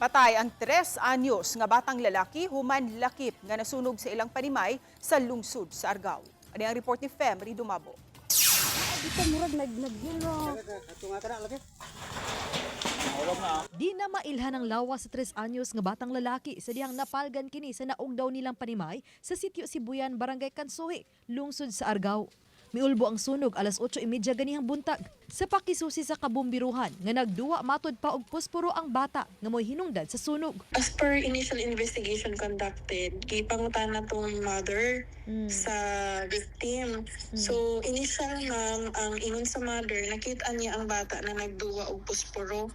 Patay ang 3 anyos nga batang lalaki human lakip nga nasunog sa ilang panimay sa lungsod sa Argao. Ano ang report ni Fem Dumabo? Ito murag naghilo. Di na mailhan ang lawa sa 3 anyos nga batang lalaki sa dihang napalgan kini sa naugdaw nilang panimay sa sitio Sibuyan, Barangay Kansuhi, lungsod sa Argao. Miulbo ang sunog alas 8:30 ganihang buntag sa pakisusi sa kabumbiruhan nga nagduwa matod pa og posporo ang bata nga mo'y hinungdan sa sunog. As per initial investigation conducted, gipangutan na tong mother sa victim. So initial ma'am, ang ingon sa mother, nakita niya ang bata na nagduwa og posporo.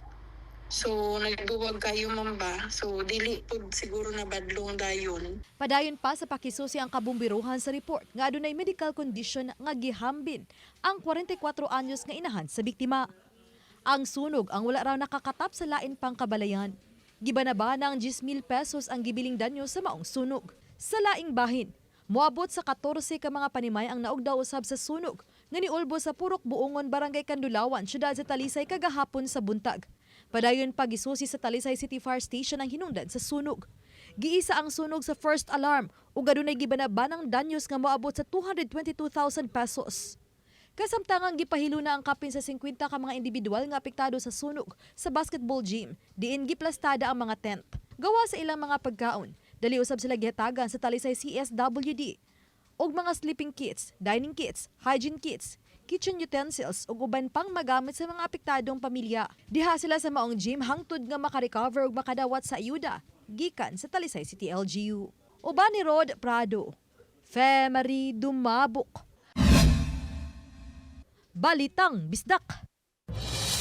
So nagduwag kayo ma'am ba? So dili pud siguro na badlong dayon. Padayon pa sa pakisusi ang kabumbiruhan sa report nga adunay medical condition nga gihambin ang 44 anyos nga inahan sa biktima. Ang sunog ang wala raw nakakatap sa lain pang kabalayan. Gibanaba ng 10,000 pesos ang gibiling danyo sa maong sunog. Sa laing bahin, moabot sa 14 ka mga panimay ang naugdaw usab sa sunog nga niulbo sa Purok Buongon, Barangay Kandulawan, siyudad sa Talisay kagahapon sa buntag. Padayon pa gisusi sa Talisay City Fire Station ang hinungdan sa sunog. Giisa ang sunog sa first alarm ug adunay gibanaba ng danyos nga moabot sa 222,000 pesos. Kasamtangang gipahilo na ang kapin sa 50 ka mga individual nga apektado sa sunog sa basketball gym, diin giplastada ang mga tent. Gawa sa ilang mga pagkaon, dali usab sila gihatagan sa Talisay CSWD og mga sleeping kits, dining kits, hygiene kits, kitchen utensils ug uban pang magamit sa mga apektadong pamilya. Diha sila sa maong gym hangtod nga makarecover ug makadawat sa ayuda gikan sa Talisay City LGU. Uban ni Rod Prado, Fem Dumabo. Balitang Bisdak.